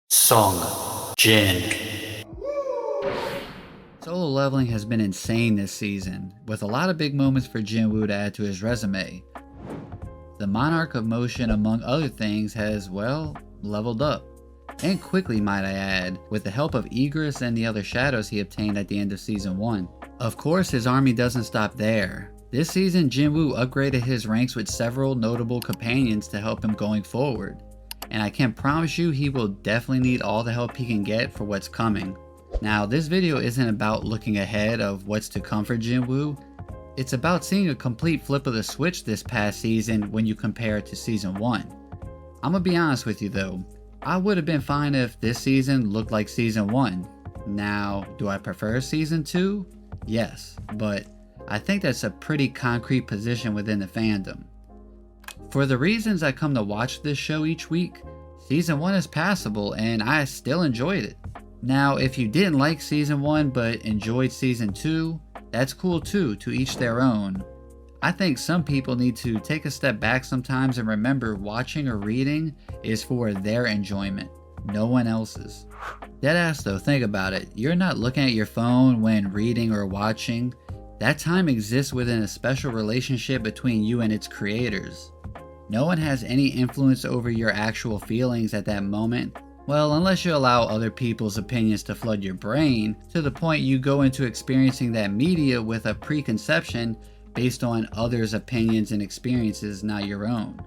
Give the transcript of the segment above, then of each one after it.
Song Jin. Solo leveling has been insane this season, with a lot of big moments for Jin-Woo to add to his resume. The Monarch of Motion, among other things, has, well, leveled up. And quickly, might I add, with the help of Egress and the other shadows he obtained at the end of Season 1. Of course, his army doesn't stop there. This season, Jin-Woo upgraded his ranks with several notable companions to help him going forward. And I can promise you he will definitely need all the help he can get for what's coming. Now, this video isn't about looking ahead of what's to come for Jin-Woo. It's about seeing a complete flip of the switch this past season when you compare it to Season 1. I'm gonna be honest with you though, I would have been fine if this season looked like Season 1. Now, do I prefer Season 2? Yes, but I think that's a pretty concrete position within the fandom. For the reasons I come to watch this show each week, Season 1 is passable and I still enjoyed it. Now, if you didn't like Season 1 but enjoyed Season 2, that's cool too, to each their own. I think some people need to take a step back sometimes and remember watching or reading is for their enjoyment, no one else's. Deadass though, think about it. You're not looking at your phone when reading or watching. That time exists within a special relationship between you and its creators. No one has any influence over your actual feelings at that moment. Well, unless you allow other people's opinions to flood your brain to the point you go into experiencing that media with a preconception based on others' opinions and experiences, not your own.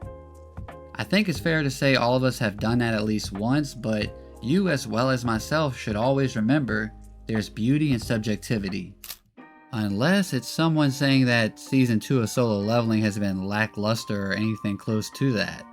I think it's fair to say all of us have done that at least once, but you as well as myself should always remember there's beauty in subjectivity. Unless it's someone saying that Season 2 of Solo Leveling has been lackluster or anything close to that.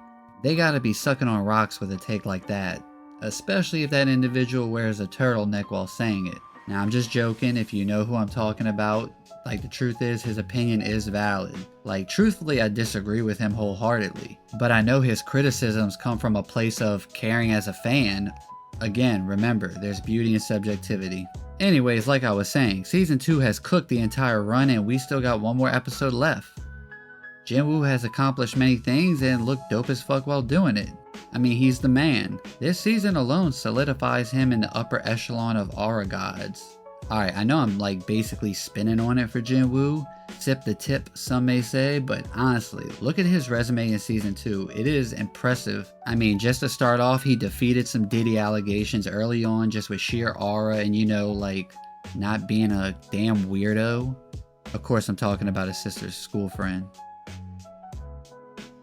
They gotta be sucking on rocks with a take like that, especially if that individual wears a turtleneck while saying it. Now I'm just joking if you know who I'm talking about. Like, the truth is his opinion is valid. Like, truthfully I disagree with him wholeheartedly, but I know his criticisms come from a place of caring as a fan. Again, remember, there's beauty in subjectivity. Anyways, like I was saying, Season 2 has cooked the entire run and we still got one more episode left. Jin-Woo has accomplished many things and looked dope as fuck while doing it. I mean, he's the man. This season alone solidifies him in the upper echelon of aura gods. Alright, I know I'm like basically spinning on it for Jin-Woo, sip the tip some may say, but honestly, look at his resume in Season 2, it is impressive. I mean, just to start off, he defeated some Diddy allegations early on just with sheer aura and, you know, like, not being a damn weirdo. Of course I'm talking about his sister's school friend.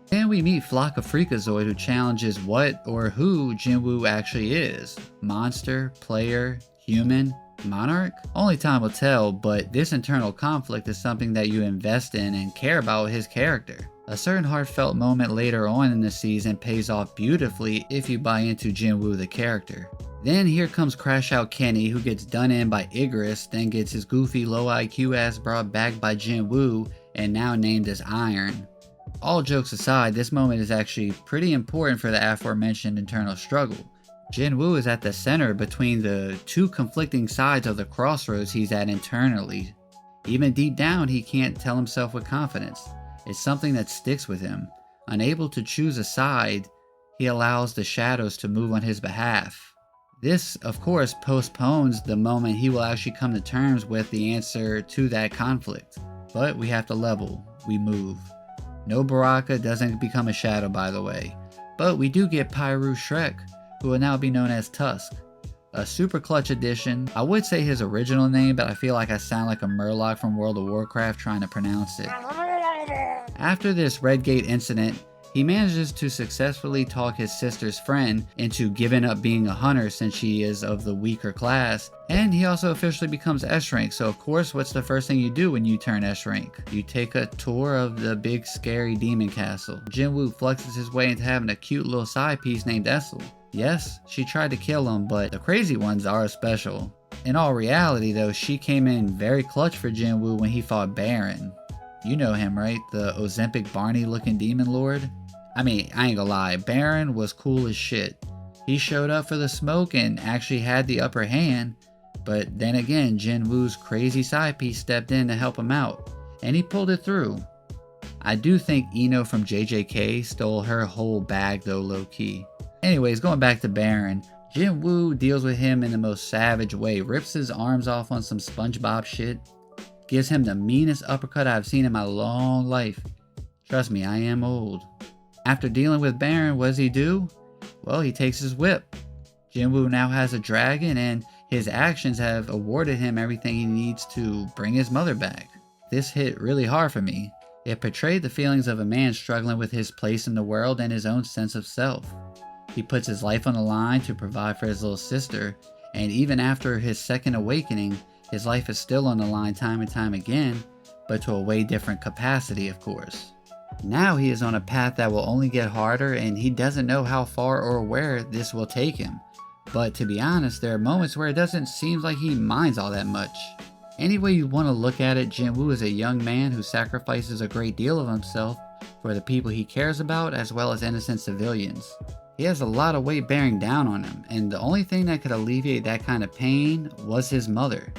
Then we meet Flock of Freakazoid, who challenges what or who Jin-Woo actually is. Monster, player, human, Monarch? Only time will tell, but this internal conflict is something that you invest in and care about with his character. A certain heartfelt moment later on in the season pays off beautifully if you buy into Jin-Woo the character. Then here comes Crash Out Kenny, who gets done in by Egress, then gets his goofy low IQ ass brought back by Jin-Woo and now named as Iron. All jokes aside, this moment is actually pretty important for the aforementioned internal struggle. Jin-Woo is at the center between the two conflicting sides of the crossroads he's at internally. Even deep down, he can't tell himself with confidence. It's something that sticks with him. Unable to choose a side, he allows the shadows to move on his behalf. This, of course, postpones the moment he will actually come to terms with the answer to that conflict. But we have to level, we move. No Baraka doesn't become a shadow, by the way. But we do get Pyru Shrek, who will now be known as Tusk. A super clutch addition. I would say his original name, but I feel like I sound like a Murloc from World of Warcraft trying to pronounce it. After this Redgate incident, he manages to successfully talk his sister's friend into giving up being a hunter since she is of the weaker class, and he also officially becomes S-Rank, so of course what's the first thing you do when you turn S-Rank? You take a tour of the big scary demon castle. Jin-Woo flexes his way into having a cute little side piece named Essel. Yes, she tried to kill him, but the crazy ones are special. In all reality though, she came in very clutch for Jin-Woo when he fought Baron. You know him, right? The Ozempic Barney looking demon lord? I mean, I ain't gonna lie, Baron was cool as shit. He showed up for the smoke and actually had the upper hand, but then again, Jin-Woo's crazy side piece stepped in to help him out, and he pulled it through. I do think Ino from JJK stole her whole bag though, low-key. Anyways, going back to Baron, Jin-Woo deals with him in the most savage way, rips his arms off on some SpongeBob shit, gives him the meanest uppercut I've seen in my long life. Trust me, I am old. After dealing with Baron, what does he do? Well, he takes his whip. Jin-Woo now has a dragon, and his actions have awarded him everything he needs to bring his mother back. This hit really hard for me. It portrayed the feelings of a man struggling with his place in the world and his own sense of self. He puts his life on the line to provide for his little sister, and even after his second awakening, his life is still on the line time and time again, but to a way different capacity, of course. Now he is on a path that will only get harder, and he doesn't know how far or where this will take him. But to be honest, there are moments where it doesn't seem like he minds all that much. Any way you want to look at it, Jin-Woo is a young man who sacrifices a great deal of himself for the people he cares about as well as innocent civilians. He has a lot of weight bearing down on him, and the only thing that could alleviate that kind of pain was his mother.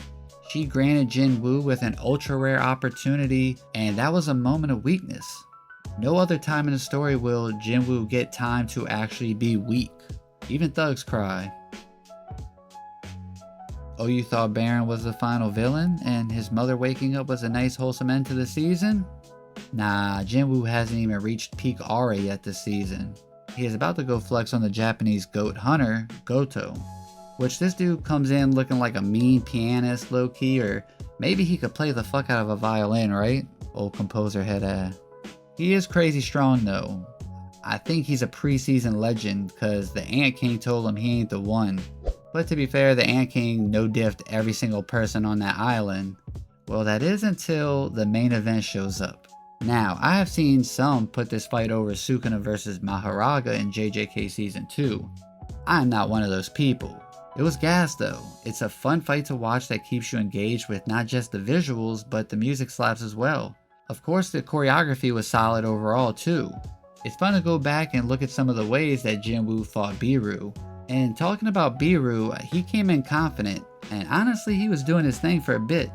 She granted Jin-Woo with an ultra rare opportunity, and that was a moment of weakness. No other time in the story will Jin-Woo get time to actually be weak. Even thugs cry. Oh, you thought Baron was the final villain and his mother waking up was a nice wholesome end to the season? Nah, Jin-Woo hasn't even reached peak aura yet this season. He is about to go flex on the Japanese goat hunter, Goto. Which this dude comes in looking like a mean pianist low-key, or maybe he could play the fuck out of a violin, right? Old composer head. He is crazy strong though. I think he's a preseason legend because the Ant King told him he ain't the one. But to be fair, the Ant King no-diffed every single person on that island. Well, that is until the main event shows up. Now, I have seen some put this fight over Sukuna vs Maharaga in JJK Season 2. I'm not one of those people. It was gas though. It's a fun fight to watch that keeps you engaged with not just the visuals, but the music slaps as well. Of course, the choreography was solid overall too. It's fun to go back and look at some of the ways that Jin-Woo fought Biru. And talking about Biru, he came in confident, and honestly he was doing his thing for a bit.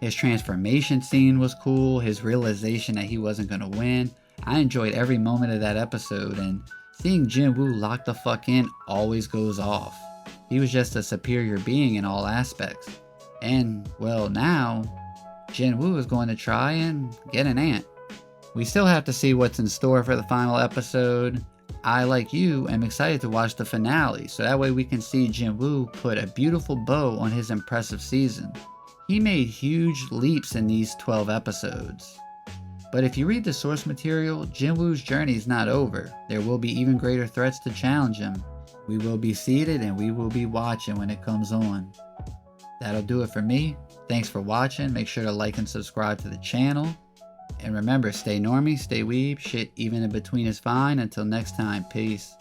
His transformation scene was cool, his realization that he wasn't gonna win. I enjoyed every moment of that episode, and seeing Jin-Woo lock the fuck in always goes off. He was just a superior being in all aspects. And, well, now, Jin-Woo is going to try and get an ant. We still have to see what's in store for the final episode. I, like you, am excited to watch the finale, so that way we can see Jin-Woo put a beautiful bow on his impressive season. He made huge leaps in these 12 episodes. But if you read the source material, Jin-Woo's journey is not over. There will be even greater threats to challenge him. We will be seated and we will be watching when it comes on. That'll do it for me. Thanks for watching. Make sure to like and subscribe to the channel. And remember, stay normie, stay weeb, shit even in between is fine. Until next time, peace.